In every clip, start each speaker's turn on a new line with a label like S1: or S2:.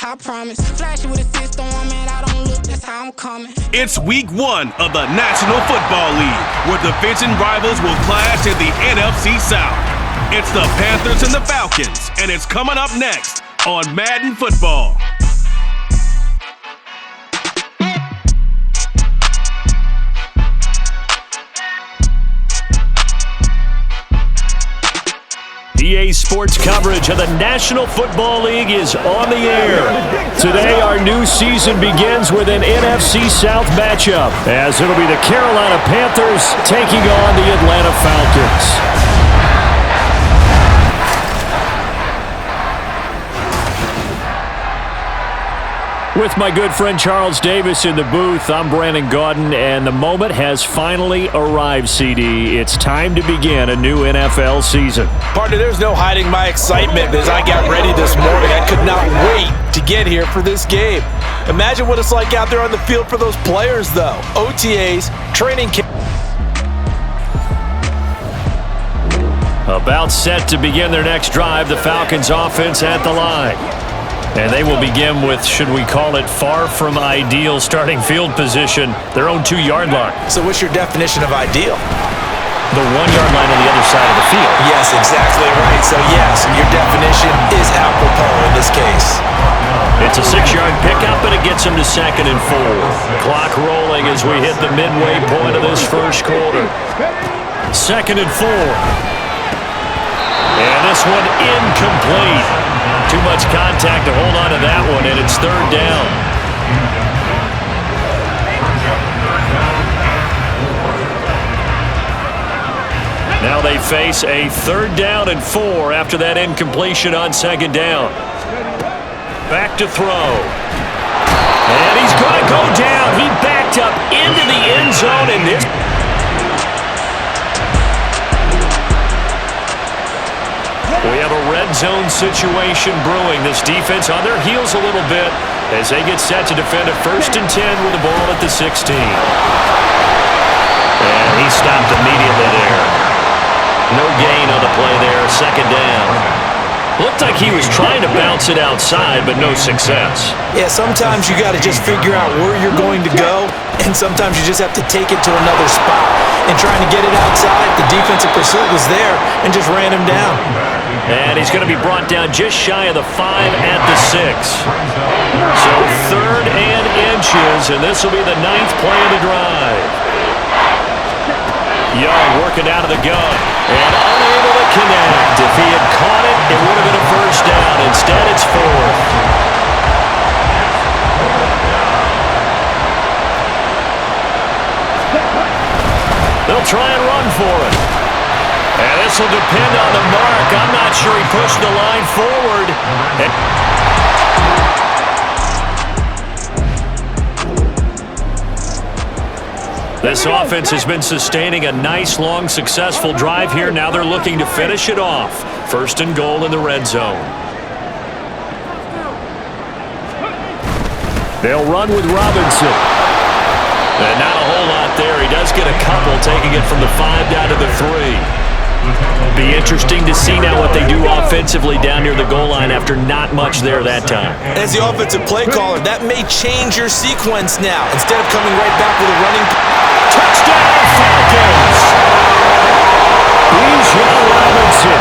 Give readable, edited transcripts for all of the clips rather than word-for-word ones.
S1: I promise. Flash with a system, man, I don't look, that's how I'm coming.
S2: It's week 1 of the National Football League, where division rivals will clash in the NFC South. It's the Panthers and the Falcons, and it's coming up next on Madden Football.
S3: EA Sports coverage of the National Football League is on the air. Today, our new season begins with an NFC South matchup, as it'll be the Carolina Panthers taking on the Atlanta Falcons. With my good friend Charles Davis in the booth, I'm Brandon Gaudin, and the moment has finally arrived, CD. It's time to begin a new NFL season.
S4: Partner, there's no hiding my excitement as I got ready this morning. I could not wait to get here for this game. Imagine what it's like out there on the field for those players, though. OTAs, training camp.
S3: About set to begin their next drive, the Falcons offense at the line. And they will begin with, should we call it, far from ideal starting field position, their own 2-yard line.
S4: So what's your definition of ideal?
S3: The 1-yard line on the other side of the field.
S4: Yes, exactly right. So yes, your definition is apropos in this case.
S3: It's a 6-yard pickup, and it gets them to 2nd and 4. Clock rolling as we hit the midway point of this first quarter. 2nd and 4. And this one incomplete. Too much contact to hold on to that one, and it's 3rd down. Now they face a 3rd down and 4 after that incompletion on 2nd down. Back to throw. And he's going to go down. He backed up into the end zone, and this... We have a red zone situation brewing. This defense on their heels a little bit as they get set to defend a 1st and 10 with the ball at the 16. And he stopped immediately there. No gain on the play there, 2nd down. Looked like he was trying to bounce it outside, but no success.
S4: Yeah, sometimes you got to just figure out where you're going to go, and sometimes you just have to take it to another spot. And trying to get it outside, the defensive pursuit was there and just ran him down.
S3: And he's going to be brought down just shy of the 5 at the 6. So 3rd and inches, and this will be the 9th play of the drive. Young working out of the gun and unable to connect. If he had caught it, it would have been a 1st down. Instead, it's 4th. They'll try and run for it. And this will depend on the mark. I'm not sure he pushed the line forward. This offense has been sustaining a nice, long, successful drive here. Now they're looking to finish it off. 1st and goal in the red zone. They'll run with Robinson. And not a whole lot there. He does get a couple, taking it from the 5 down to the 3. Be interesting to see now what they do offensively down near the goal line after not much there that time.
S4: As the offensive play caller, that may change your sequence now. Instead of coming right back with a running...
S3: Touchdown, Falcons! Bijan Robinson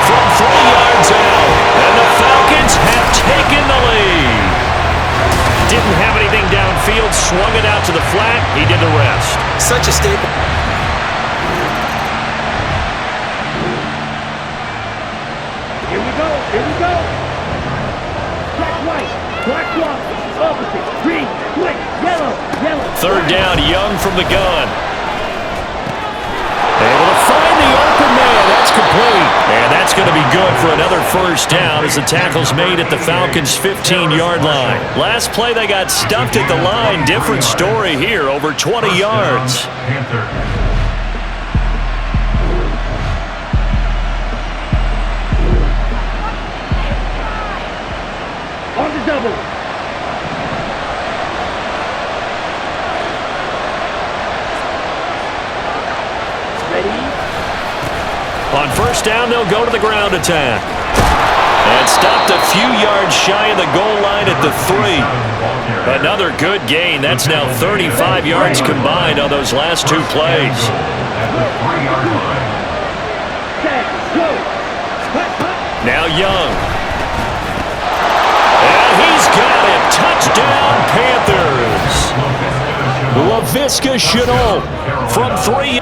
S3: from 3 yards out, and the Falcons have taken the lead. Didn't have anything downfield, swung it out to the flat. He did the rest.
S4: Such a staple.
S5: Here we go, here we go. Black, white, black, white, opposite, green, white, yellow, yellow.
S3: 3rd down, Young from the gun. Able to find the open man. That's complete. And that's going to be good for another 1st down as the tackle's made at the Falcons' 15-yard line. Last play, they got stuffed at the line. Different story here, over 20 yards.
S5: On the double. Ready?
S3: On 1st down, they'll go to the ground attack. And And stopped a few yards shy of the goal line at the 3. Another good gain. That's now 35 yards combined on those last 2 plays. Now Young. And he's got it. Touchdown, Panthers. Laviska Shenault from 3.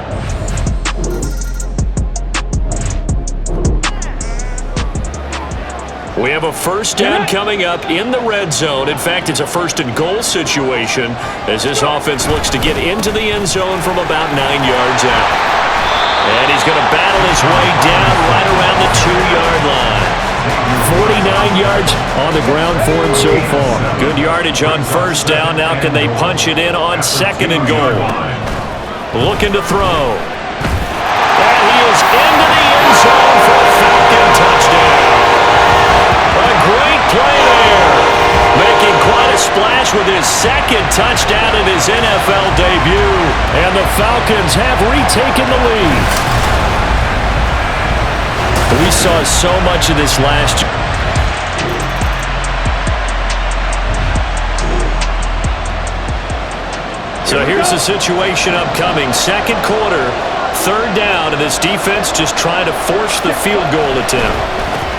S3: We have a first down coming up in the red zone. In fact, it's a first and goal situation as this offense looks to get into the end zone from about 9 yards out. And he's going to battle his way down right around the 2-yard line. 49 yards on the ground for him so far. Good yardage on first down. Now can they punch it in on second and goal? Looking to throw. And he is into the end zone for a Falcon touchdown. A great play there. Making quite a splash with his second touchdown in his NFL debut. And the Falcons have retaken the lead. We saw so much of this last year. So here's the situation upcoming. Second quarter, third down, and this defense just trying to force the field goal attempt.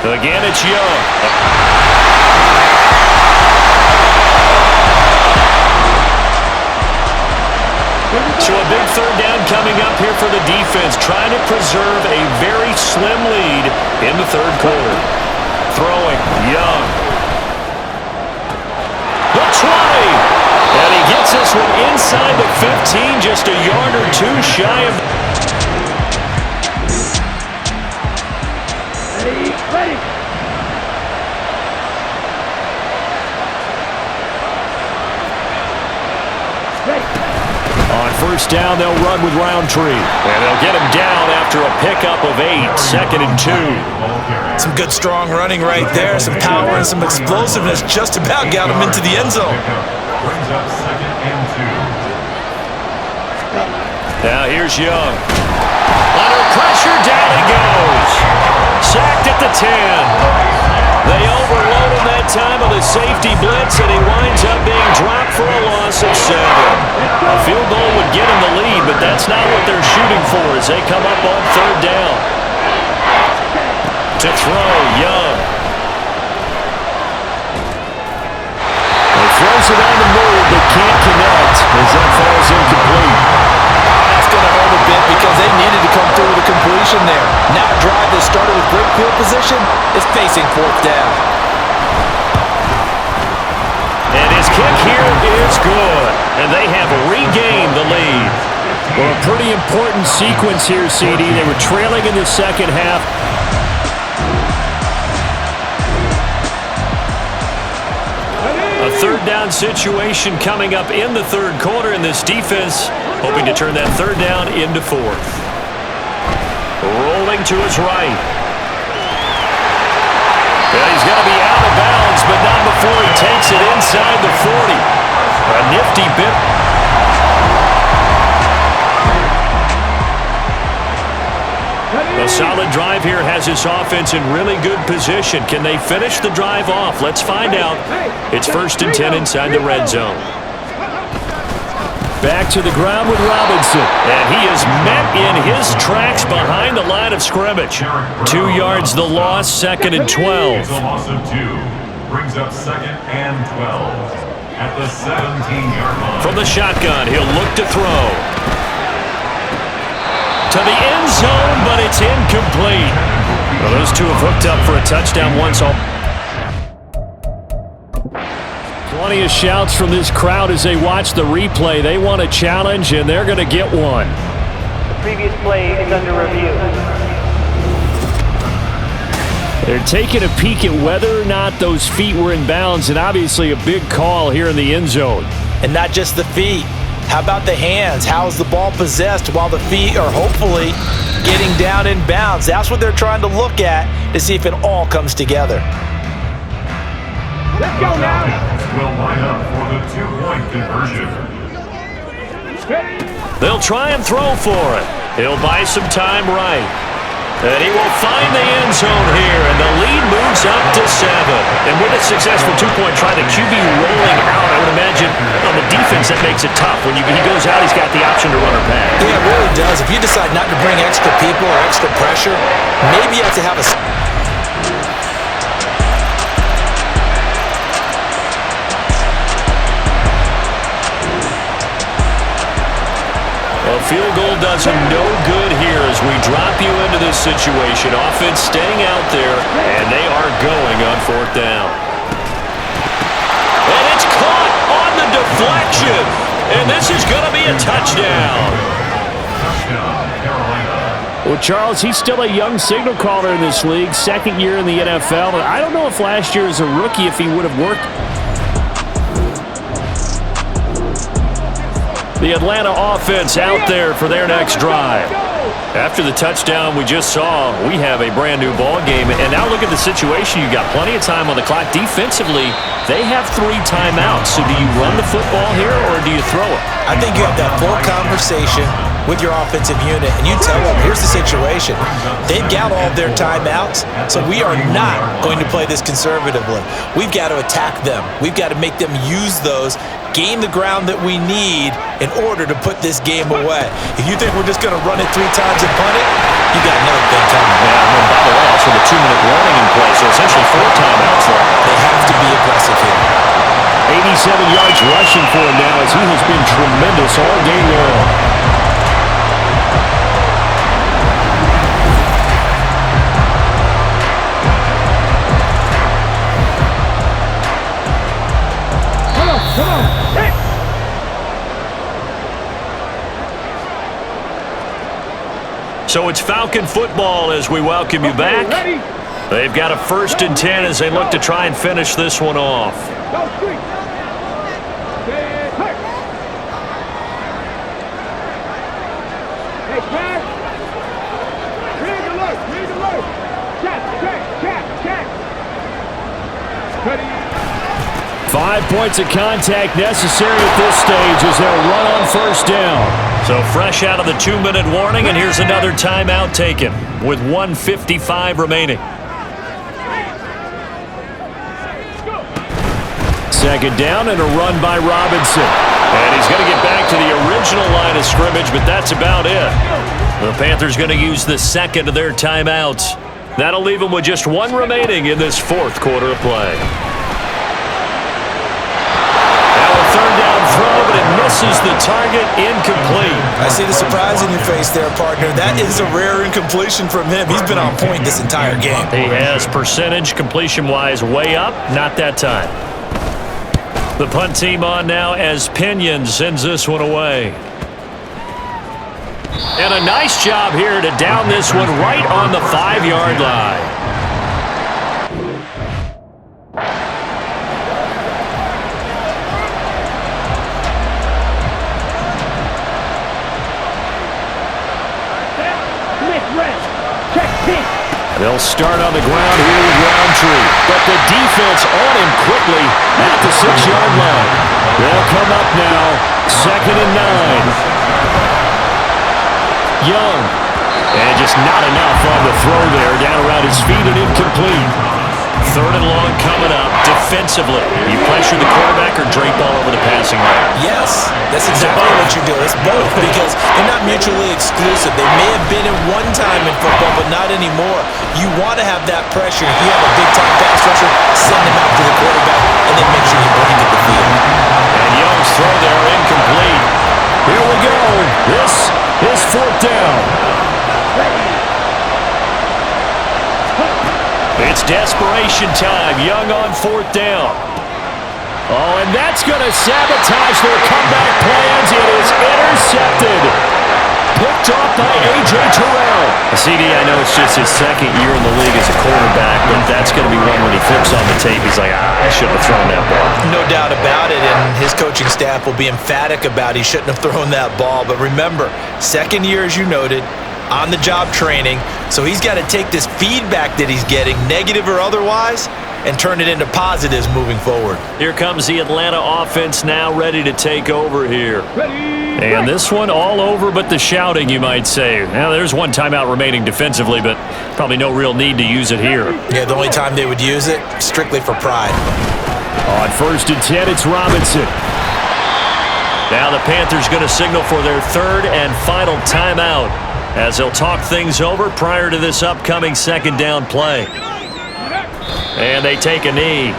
S3: Again, it's Young. So a big third down coming up here for the defense, trying to preserve a very slim lead in the third quarter. Throwing, Young. The 20. And he gets this one inside the 15, just a yard or 2 shy of...
S5: Ready.
S3: On first down, they'll run with Roundtree. And they'll get him down after a pickup of 8, second and 2.
S4: Some good, strong running right there. Some power and some explosiveness just about got him into the end zone.
S6: Brings up second and 2.
S3: Now here's Young. Under pressure, down he goes. Sacked at the 10. They overload him that time with a safety blitz, and he winds up being dropped for a loss of 7. A field goal would get him the lead, but that's not what they're shooting for as they come up on third down. To throw, Young. He throws it on the move, but can't connect as that falls incomplete.
S4: That's going to hurt a bit because they needed to come through with a completion there. Now a drive that started with great field position is facing fourth down.
S3: And his kick here is good. And they have regained the lead. Well, a pretty important sequence here, CD. They were trailing in the second half. A third down situation coming up in the third quarter, and this defense hoping to turn that third down into fourth. Rolling to his right. And he's going to be out of bounds, but not before he takes it inside the 40. A nifty bit. A solid drive here has this offense in really good position. Can they finish the drive off? Let's find out. It's first and 10 inside the red zone. Back to the ground with Robinson. And he is met in his tracks behind the line of scrimmage. 2 yards the loss, second and 12.
S6: The loss of 2 brings up second and 12 at the 17-yard line.
S3: From the shotgun, he'll look to throw. To the end zone, but it's incomplete. Well, those two have hooked up for a touchdown once. Plenty of shouts from this crowd as they watch the replay. They want a challenge, and they're going to get one.
S7: The previous play is under review.
S3: They're taking a peek at whether or not those feet were in bounds, and obviously a big call here in the end zone.
S4: And not just the feet. How about the hands? How is the ball possessed while the feet are hopefully getting down in bounds? That's what they're trying to look at to see if it all comes together.
S5: Let's go now.
S6: Will line up for the 2-point conversion.
S3: They'll try and throw for it. He'll buy some time right. And he will find the end zone here, and the lead moves up to 7. And with a successful two-point try, the QB rolling out, I would imagine on the defense that makes it tough. When he goes out, he's got the option to run or pass.
S4: Yeah, it really does. If you decide not to bring extra people or extra pressure, maybe you have to have a...
S3: A field goal does him no good here as we drop you into this situation. Offense staying out there, and they are going on 4th down. And it's caught on the deflection, and this is going to be a touchdown.
S6: Touchdown, Carolina.
S3: Well, Charles, he's still a young signal caller in this league, 2nd year in the NFL. I don't know if last year as a rookie if he would have worked. The Atlanta offense out there for their next drive. After the touchdown we just saw, we have a brand new ball game. And now look at the situation. You've got plenty of time on the clock. Defensively, they have 3 timeouts. So do you run the football here or do you throw it?
S4: I think you have that full conversation with your offensive unit, and you tell them, here's the situation. They've got all of their timeouts, so we are not going to play this conservatively. We've got to attack them. We've got to make them use those, gain the ground that we need in order to put this game away. If you think we're just going to run it 3 times and punt it, you got another thing coming.
S3: Yeah, and then by the way, also the 2-minute warning in play, so essentially 4 timeouts there.
S4: They have to be aggressive here.
S3: 87 yards rushing for him now as he has been tremendous all game long.
S5: Come on, hit!
S3: So it's Falcon football as we welcome you back.
S5: Ready?
S3: They've got a 1st and 10 as they look to try and finish this one off.
S5: Go street. Hey, Chad. Read alert. Check. Ready.
S3: 5 points of contact necessary at this stage as they'll run on 1st down. So fresh out of the 2-minute warning, and here's another timeout taken with 1:55 remaining. 2nd down and a run by Robinson. And he's going to get back to the original line of scrimmage, but that's about it. The Panthers going to use the 2nd of their timeouts. That'll leave them with just 1 remaining in this 4th quarter of play. 3rd down throw, but it misses the target, incomplete.
S4: I see the surprise in your face there, partner. That is a rare incompletion from him. He's been on point this entire game.
S3: He has percentage completion-wise way up, not that time. The punt team on now as Pinion sends this one away. And a nice job here to down this one right on the 5-yard line. They'll start on the ground here with Roundtree, but the defense on him quickly at the 6-yard line. They'll come up now, 2nd and 9. Young, and just not enough on the throw there, down around his feet and incomplete. 3rd and long coming up defensively. You pressure the quarterback or drape all over the passing lane?
S4: Yes, that's exactly what you do. It's both because they're not mutually exclusive. They may have been at one time in football, but not anymore. You want to have that pressure. If you have a big-time pass rusher, send him out to the quarterback and then make sure you bring him to the field.
S3: And Young's throw there incomplete. Here we go. This is 4th down. It's desperation time. Young on 4th down. Oh, and that's going to sabotage their comeback plans. It is intercepted. Picked off by A.J. Terrell. CD, I know it's just his 2nd year in the league as a quarterback, but that's going to be one when he flips on the tape. He's like, I shouldn't have thrown that ball.
S4: No doubt about it, and his coaching staff will be emphatic about he shouldn't have thrown that ball. But remember, 2nd year, as you noted, on-the-job training, so he's got to take this feedback that he's getting, negative or otherwise, and turn it into positives moving forward.
S3: Here comes the Atlanta offense now ready to take over here. And this one all over but the shouting, you might say. Now, there's one timeout remaining defensively, but probably no real need to use it here.
S4: Yeah, the only time they would use it, strictly for pride.
S3: On 1st and 10, it's Robinson. Now the Panthers going to signal for their 3rd and final timeout as they'll talk things over prior to this upcoming 2nd down play. And they take a knee.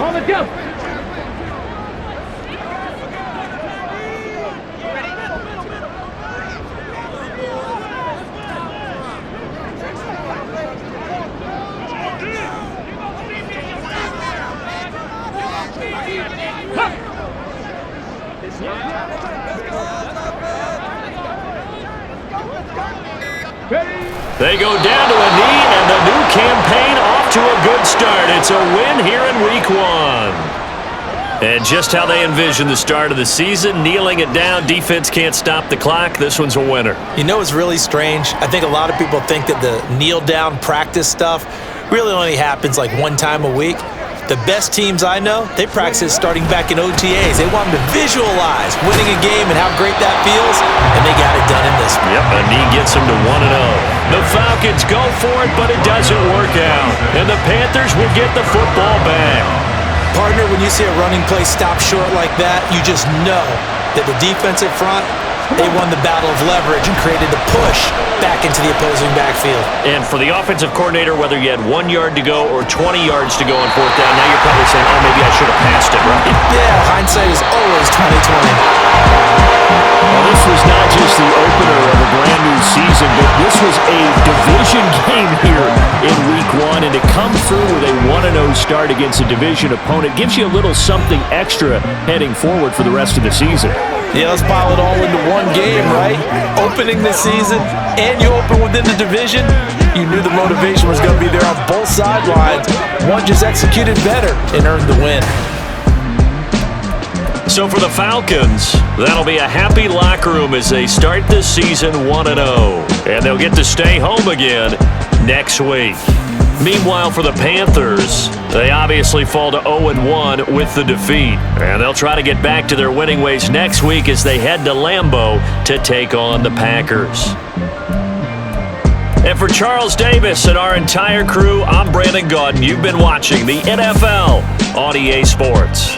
S5: On the jump.
S3: They go down to a knee, and the new campaign off to a good start. It's a win here in Week 1. And just how they envisioned the start of the season, kneeling it down, defense can't stop the clock. This one's a winner.
S4: You know what's really strange? I think a lot of people think that the kneel-down practice stuff really only happens like one time a week. The best teams I know, they practice starting back in OTAs. They want them to visualize winning a game and how great that feels, and they got it done in this one.
S3: Yep, a knee gets them to 1-0. The Falcons go for it, but it doesn't work out. And the Panthers will get the football back.
S4: Partner, when you see a running play stop short like that, you just know that the defensive front, they won the battle of leverage and created the push back into the opposing backfield.
S3: And for the offensive coordinator, whether you had 1 yard to go or 20 yards to go on 4th down, now you're probably saying, oh, maybe I should have passed it, right?
S4: Yeah, hindsight is always 20/20.
S3: Well, this was not just the opener of a brand new season, but this was a division game here in Week 1, and to come through with a 1-0 start against a division opponent gives you a little something extra heading forward for the rest of the season.
S4: Yeah, let's pile it all into one game, right? Opening the season, and you open within the division. You knew the motivation was going to be there on both sidelines. One just executed better and earned the win.
S3: So for the Falcons, that'll be a happy locker room as they start this season 1-0. And they'll get to stay home again next week. Meanwhile, for the Panthers, they obviously fall to 0-1 with the defeat. And they'll try to get back to their winning ways next week as they head to Lambeau to take on the Packers. And for Charles Davis and our entire crew, I'm Brandon Gaudin. You've been watching the NFL on EA Sports.